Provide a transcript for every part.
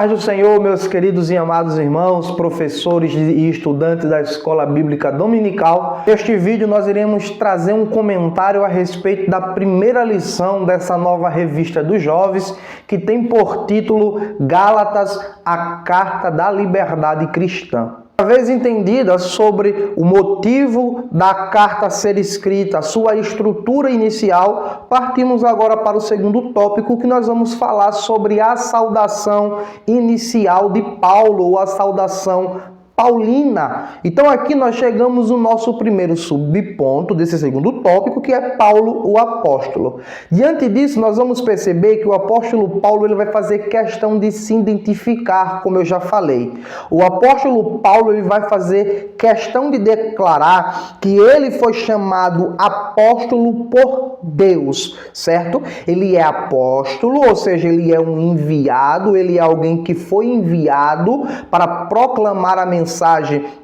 Paz do Senhor, meus queridos e amados irmãos, professores e estudantes da Escola Bíblica Dominical. Neste vídeo nós iremos trazer um comentário a respeito da primeira lição dessa nova revista dos jovens, que tem por título Gálatas, a Carta da Liberdade Cristã. Uma vez entendida sobre o motivo da carta ser escrita, sua estrutura inicial, partimos agora para o segundo tópico, que nós vamos falar sobre a saudação inicial de Paulo, ou a saudação paulina. Então aqui nós chegamos no nosso primeiro subponto desse segundo tópico, que é Paulo, o apóstolo. Diante disso, nós vamos perceber que o apóstolo Paulo ele vai fazer questão de se identificar, como eu já falei. O apóstolo Paulo ele vai fazer questão de declarar que ele foi chamado apóstolo por Deus, certo? Ele é apóstolo, ou seja, ele é um enviado, ele é alguém que foi enviado para proclamar a mensagem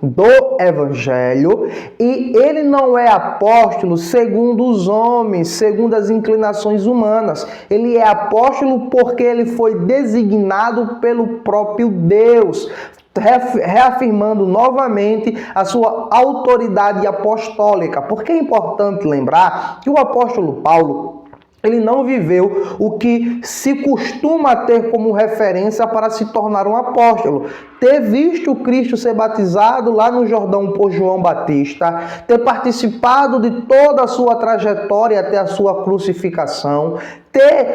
do Evangelho, e ele não é apóstolo segundo os homens, segundo as inclinações humanas. Ele é apóstolo porque ele foi designado pelo próprio Deus, reafirmando novamente a sua autoridade apostólica. Porque é importante lembrar que o apóstolo Paulo ele não viveu o que se costuma ter como referência para se tornar um apóstolo. Ter visto Cristo ser batizado lá no Jordão por João Batista, ter participado de toda a sua trajetória até a sua crucificação,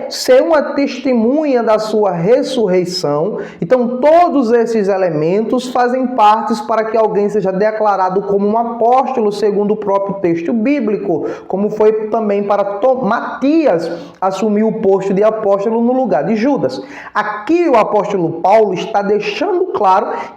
ser uma testemunha da sua ressurreição. Então, todos esses elementos fazem parte para que alguém seja declarado como um apóstolo, segundo o próprio texto bíblico, como foi também para Matias assumir o posto de apóstolo no lugar de Judas. Aqui o apóstolo Paulo está deixando claro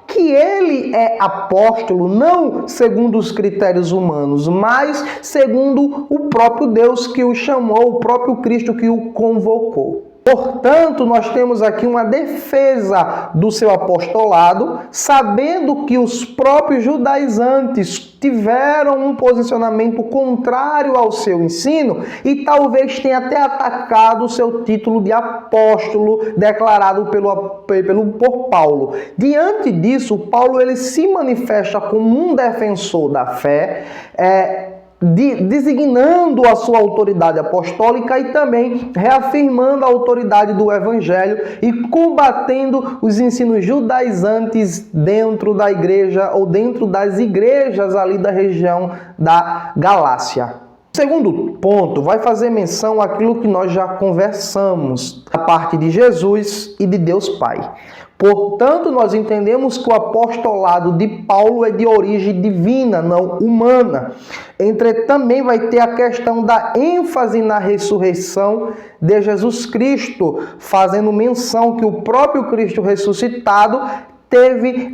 que ele é apóstolo não segundo os critérios humanos, mas segundo o próprio Deus que o chamou, o próprio Cristo que o convocou. Portanto, nós temos aqui uma defesa do seu apostolado, sabendo que os próprios judaizantes tiveram um posicionamento contrário ao seu ensino e talvez tenha até atacado o seu título de apóstolo declarado por Paulo. Diante disso, Paulo ele se manifesta como um defensor da fé, designando a sua autoridade apostólica e também reafirmando a autoridade do Evangelho e combatendo os ensinos judaizantes dentro da igreja ou dentro das igrejas ali da região da Galácia. O segundo ponto vai fazer menção àquilo que nós já conversamos, da parte de Jesus e de Deus Pai. Portanto, nós entendemos que o apostolado de Paulo é de origem divina, não humana. Entretanto, também vai ter a questão da ênfase na ressurreição de Jesus Cristo, fazendo menção que o próprio Cristo ressuscitado teve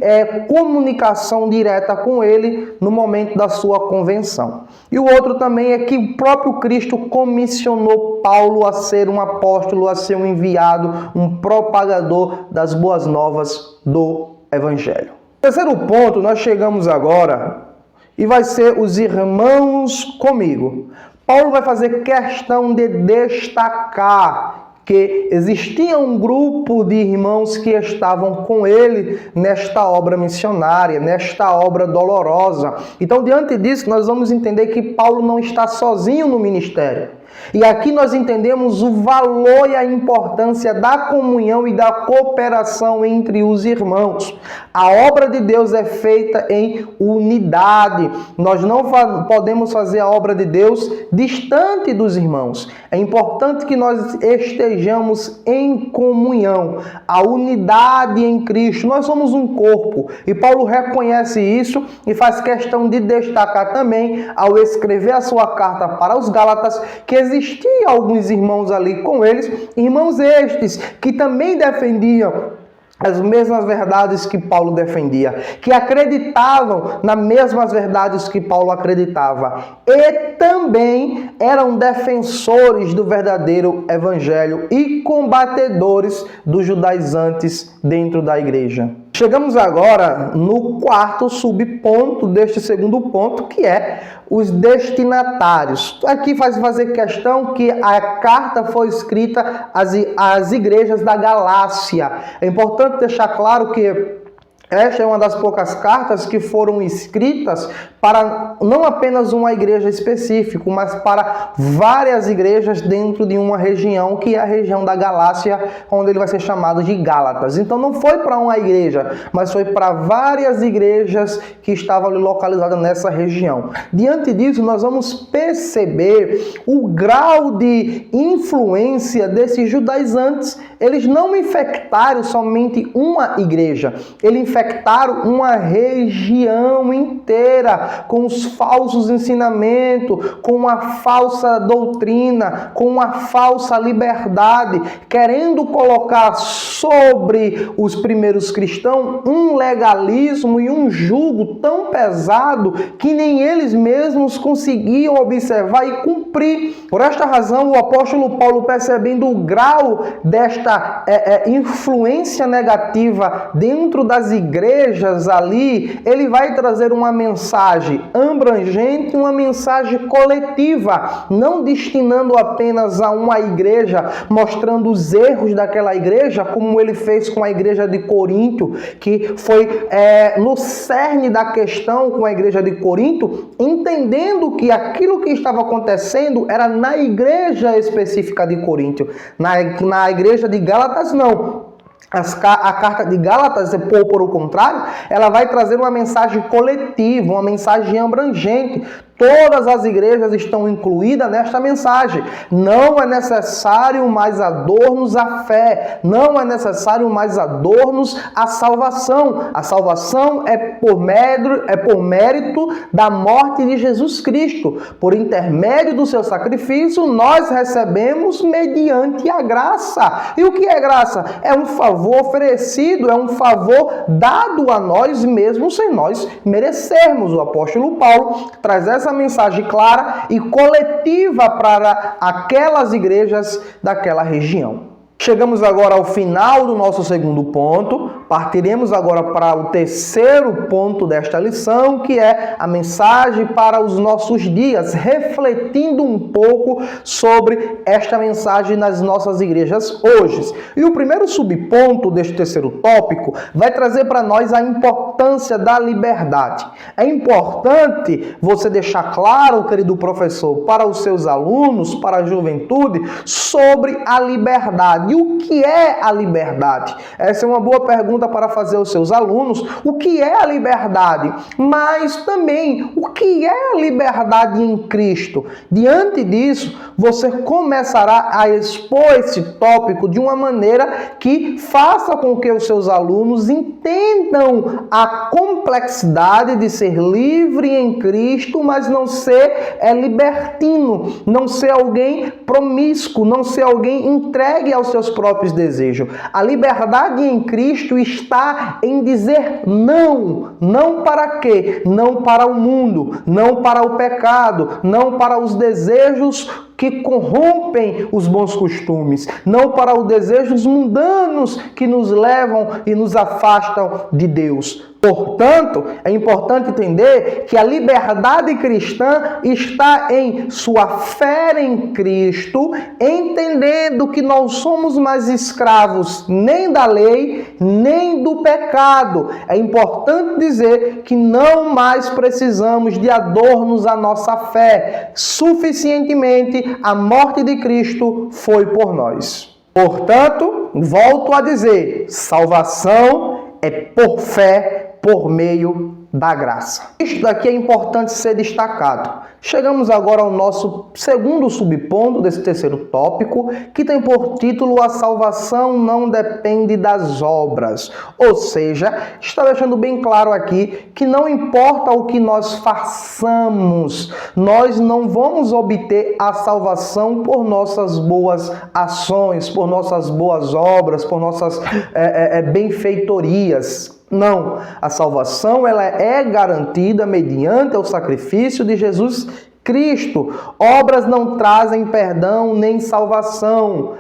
comunicação direta com ele no momento da sua convenção. E o outro também é que o próprio Cristo comissionou Paulo a ser um apóstolo, a ser um enviado, um propagador das boas novas do Evangelho. Terceiro ponto, nós chegamos agora, e vai ser os irmãos comigo. Paulo vai fazer questão de destacar que existia um grupo de irmãos que estavam com ele nesta obra missionária, nesta obra dolorosa. Então, diante disso, nós vamos entender que Paulo não está sozinho no ministério. E aqui nós entendemos o valor e a importância da comunhão e da cooperação entre os irmãos. A obra de Deus é feita em unidade. Nós não podemos fazer a obra de Deus distante dos irmãos. É importante que nós estejamos em comunhão, a unidade em Cristo. Nós somos um corpo e Paulo reconhece isso e faz questão de destacar também, ao escrever a sua carta para os Gálatas, que existiam alguns irmãos ali com eles, irmãos estes que também defendiam as mesmas verdades que Paulo defendia, que acreditavam nas mesmas verdades que Paulo acreditava e também eram defensores do verdadeiro evangelho e combatedores dos judaizantes dentro da igreja. Chegamos agora no quarto subponto deste segundo ponto, que é os destinatários. Aqui faz fazer questão que a carta foi escrita às igrejas da Galácia. É importante deixar claro que esta é uma das poucas cartas que foram escritas para não apenas uma igreja específica, mas para várias igrejas dentro de uma região, que é a região da Galácia, onde ele vai ser chamado de Gálatas. Então não foi para uma igreja, mas foi para várias igrejas que estavam ali localizadas nessa região. Diante disso, nós vamos perceber o grau de influência desses judaizantes. Eles não infectaram somente uma igreja, eles infectaram uma região inteira com os falsos ensinamentos, com a falsa doutrina, com a falsa liberdade, querendo colocar sobre os primeiros cristãos um legalismo e um jugo tão pesado que nem eles mesmos conseguiam observar e cumprir. Por esta razão, o apóstolo Paulo, percebendo o grau desta influência negativa dentro das igrejas ali, ele vai trazer uma mensagem abrangente, uma mensagem coletiva, não destinando apenas a uma igreja, mostrando os erros daquela igreja, como ele fez com a igreja de Corinto, que foi no cerne da questão com a igreja de Corinto, entendendo que aquilo que estava acontecendo era na igreja específica de Corinto. Na igreja de Gálatas, não. A carta de Gálatas, por o contrário, ela vai trazer uma mensagem coletiva, uma mensagem abrangente. Todas as igrejas estão incluídas nesta mensagem. Não é necessário mais adornos à fé. Não é necessário mais adornos à salvação. A salvação é por mérito da morte de Jesus Cristo. Por intermédio do seu sacrifício, nós recebemos mediante a graça. E o que é graça? É um favor oferecido, é um favor dado a nós mesmos sem nós merecermos. O apóstolo Paulo traz essa mensagem clara e coletiva para aquelas igrejas daquela região. Chegamos agora ao final do nosso segundo ponto. Partiremos agora para o terceiro ponto desta lição, que é a mensagem para os nossos dias, refletindo um pouco sobre esta mensagem nas nossas igrejas hoje. E o primeiro subponto deste terceiro tópico vai trazer para nós a importância da liberdade. É importante você deixar claro, querido professor, para os seus alunos, para a juventude, sobre a liberdade. E o que é a liberdade? Essa é uma boa pergunta para fazer aos seus alunos. O que é a liberdade? Mas também, o que é a liberdade em Cristo? Diante disso, você começará a expor esse tópico de uma maneira que faça com que os seus alunos entendam a complexidade de ser livre em Cristo, mas não ser libertino, não ser alguém promíscuo, não ser alguém entregue aos seus próprios desejos. A liberdade em Cristo está em dizer não. Não para quê? Não para o mundo, não para o pecado, não para os desejos que corrompem os bons costumes, não para os desejos mundanos que nos levam e nos afastam de Deus. Portanto, é importante entender que a liberdade cristã está em sua fé em Cristo, entendendo que não somos mais escravos nem da lei, nem do pecado. É importante dizer que não mais precisamos de adornos à nossa fé. Suficientemente, a morte de Cristo foi por nós. Portanto, volto a dizer, salvação é por fé, por meio da graça. Isto daqui é importante ser destacado. Chegamos agora ao nosso segundo subponto desse terceiro tópico, que tem por título: a salvação não depende das obras. Ou seja, está deixando bem claro aqui que não importa o que nós façamos, nós não vamos obter a salvação por nossas boas ações, por nossas boas obras, por nossas benfeitorias. Não, a salvação ela é garantida mediante o sacrifício de Jesus Cristo. Obras não trazem perdão nem salvação.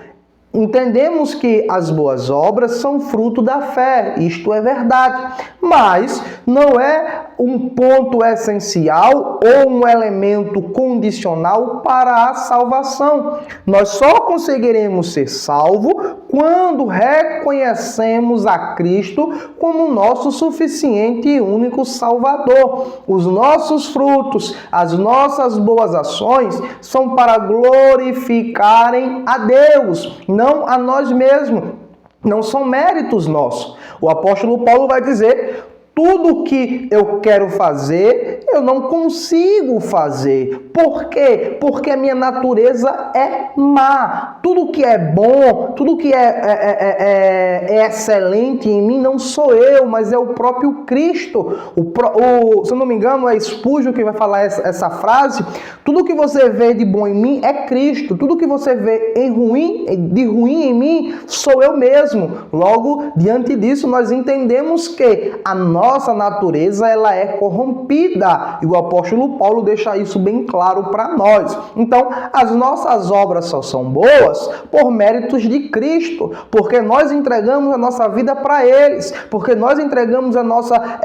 Entendemos que as boas obras são fruto da fé, isto é verdade, mas não é um ponto essencial ou um elemento condicional para a salvação. Nós só conseguiremos ser salvos quando reconhecemos a Cristo como nosso suficiente e único Salvador. Os nossos frutos, as nossas boas ações são para glorificarem a Deus, não a nós mesmos. Não são méritos nossos. O apóstolo Paulo vai dizer: tudo que eu quero fazer, eu não consigo fazer. Por quê? Porque a minha natureza é má. Tudo que é bom, tudo que é excelente em mim não sou eu, mas é o próprio Cristo. Se eu não me engano, é Spurgeon que vai falar essa frase. Tudo que você vê de bom em mim é Cristo. Tudo que você vê de ruim em mim sou eu mesmo. Logo, diante disso, nós entendemos que a nossa natureza ela é corrompida. E o apóstolo Paulo deixa isso bem claro para nós. Então, as nossas obras só são boas por méritos de Cristo, porque nós entregamos a nossa vida para eles, porque nós entregamos a nossa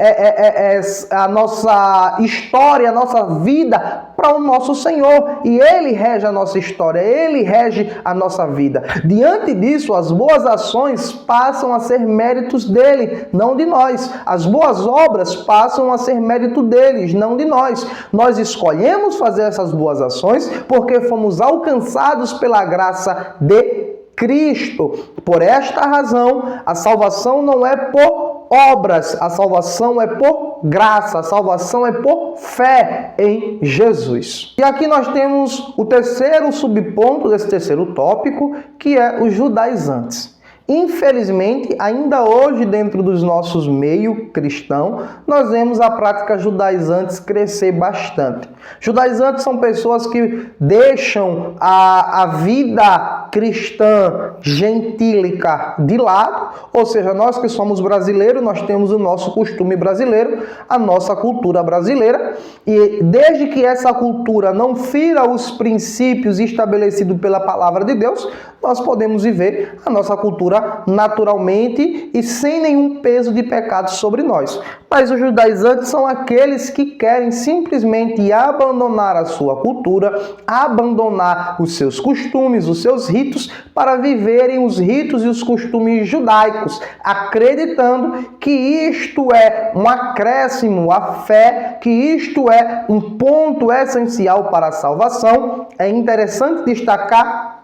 história, a nossa vida para o nosso Senhor, e Ele rege a nossa história, Ele rege a nossa vida. Diante disso, as boas ações passam a ser méritos dele, não de nós. As boas obras passam a ser mérito deles, não de nós. Nós escolhemos fazer essas boas ações porque fomos alcançados pela graça de Cristo. Por esta razão, a salvação não é por obras, a salvação é por graça, a salvação é por fé em Jesus. E aqui nós temos o terceiro subponto desse terceiro tópico, que é os judaizantes. Infelizmente, ainda hoje, dentro dos nossos meios cristãos, nós vemos a prática judaizantes crescer bastante. Judaizantes são pessoas que deixam a vida cristã gentílica de lado, ou seja, nós que somos brasileiros, nós temos o nosso costume brasileiro, a nossa cultura brasileira, e desde que essa cultura não fira os princípios estabelecidos pela palavra de Deus, nós podemos viver a nossa cultura naturalmente e sem nenhum peso de pecado sobre nós. Mas os judaizantes são aqueles que querem simplesmente abandonar a sua cultura, abandonar os seus costumes, os seus ritos, para viverem os ritos e os costumes judaicos, acreditando que isto é um acréscimo à fé, que isto é um ponto essencial para a salvação. É interessante destacar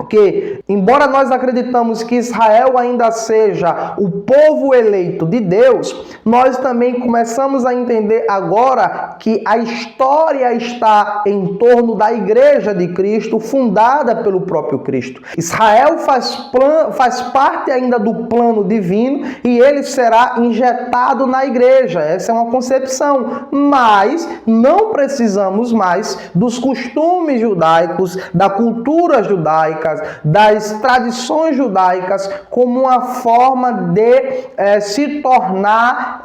que, embora nós acreditamos que Israel ainda seja o povo eleito de Deus, nós também começamos a entender agora que a história está em torno da Igreja de Cristo, fundada pelo próprio Cristo. Israel faz parte ainda do plano divino e ele será injetado na Igreja. Essa é uma concepção. Mas não precisamos mais dos costumes judaicos, da cultura judaica, das tradições judaicas como uma forma de se tornar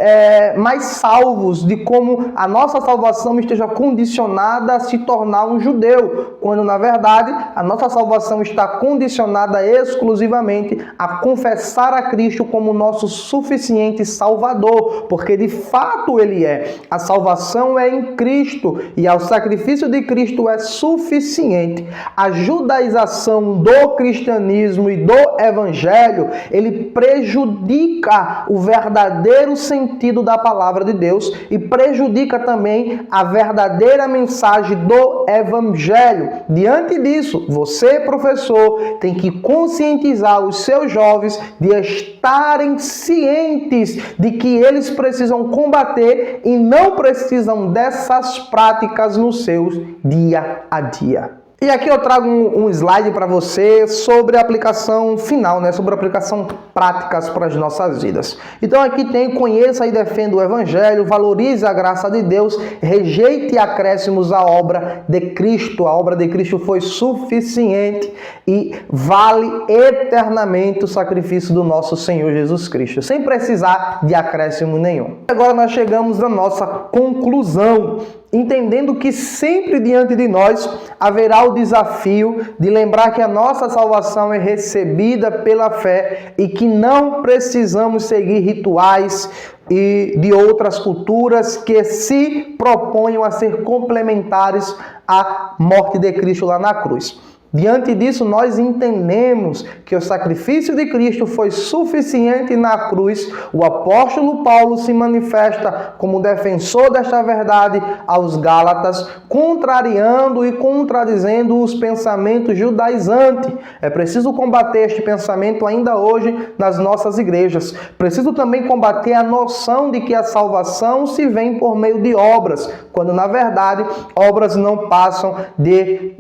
mais salvos, de como a nossa salvação esteja condicionada a se tornar um judeu, quando na verdade a nossa salvação está condicionada exclusivamente a confessar a Cristo como nosso suficiente Salvador, porque de fato Ele é. A salvação é em Cristo e o sacrifício de Cristo é suficiente. A judaização do cristianismo e do evangelho, ele prejudica o verdadeiro sentido da palavra de Deus e prejudica também a verdadeira mensagem do evangelho. Diante disso, você, professor, tem que conscientizar os seus jovens de estarem cientes de que eles precisam combater e não precisam dessas práticas no seu dia a dia. E aqui eu trago um slide para você sobre a aplicação final, sobre a aplicação práticas para as nossas vidas. Então aqui tem: conheça e defenda o Evangelho, valorize a graça de Deus, rejeite acréscimos à obra de Cristo. A obra de Cristo foi suficiente e vale eternamente o sacrifício do nosso Senhor Jesus Cristo, sem precisar de acréscimo nenhum. Agora nós chegamos à nossa conclusão. entendendo que sempre diante de nós haverá o desafio de lembrar que a nossa salvação é recebida pela fé e que não precisamos seguir rituais e de outras culturas que se proponham a ser complementares à morte de Cristo lá na cruz. Diante disso, nós entendemos que o sacrifício de Cristo foi suficiente na cruz. O apóstolo Paulo se manifesta como defensor desta verdade aos Gálatas, contrariando e contradizendo os pensamentos judaizantes. É preciso combater este pensamento ainda hoje nas nossas igrejas. Preciso também combater a noção de que a salvação se vem por meio de obras, quando na verdade obras não passam de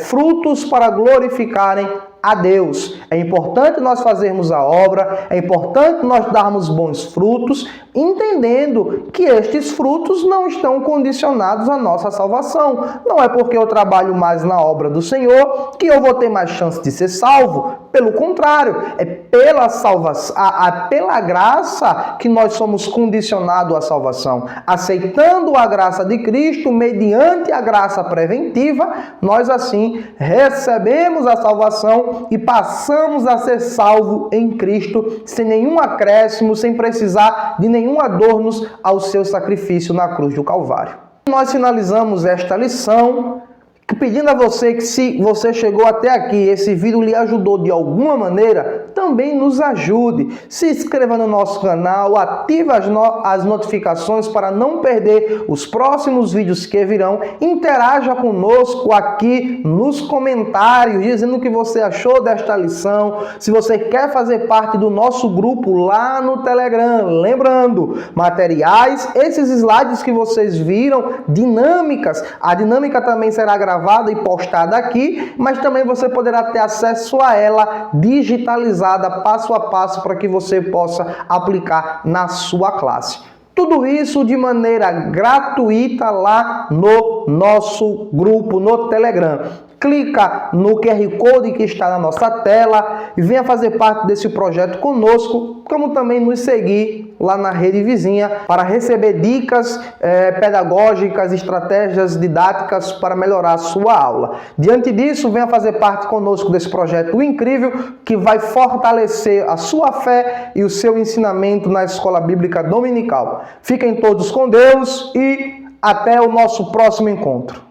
frutos para glorificarem a Deus. É importante nós fazermos a obra, é importante nós darmos bons frutos, entendendo que estes frutos não estão condicionados à nossa salvação. Não é porque eu trabalho mais na obra do Senhor que eu vou ter mais chance de ser salvo. Pelo contrário, é pela salvação, pela graça que nós somos condicionados à salvação. Aceitando a graça de Cristo, mediante a graça preventiva, nós assim recebemos a salvação e passamos a ser salvos em Cristo, sem nenhum acréscimo, sem precisar de nenhum adorno ao seu sacrifício na cruz do Calvário. Nós finalizamos esta lição pedindo a você que, se você chegou até aqui, esse vídeo lhe ajudou de alguma maneira, também nos ajude. Se inscreva no nosso canal, ative as notificações para não perder os próximos vídeos que virão. Interaja conosco aqui nos comentários, dizendo o que você achou desta lição. Se você quer fazer parte do nosso grupo lá no Telegram, lembrando, materiais, esses slides que vocês viram, dinâmicas, a dinâmica também será gravada e postada aqui, mas também você poderá ter acesso a ela digitalizada, passo a passo, para que você possa aplicar na sua classe. Tudo isso de maneira gratuita lá no nosso grupo no Telegram. Clica no QR Code que está na nossa tela e venha fazer parte desse projeto conosco, como também nos seguir lá na rede vizinha para receber dicas pedagógicas, estratégias didáticas para melhorar a sua aula. Diante disso, venha fazer parte conosco desse projeto incrível que vai fortalecer a sua fé e o seu ensinamento na Escola Bíblica Dominical. Fiquem todos com Deus e até o nosso próximo encontro.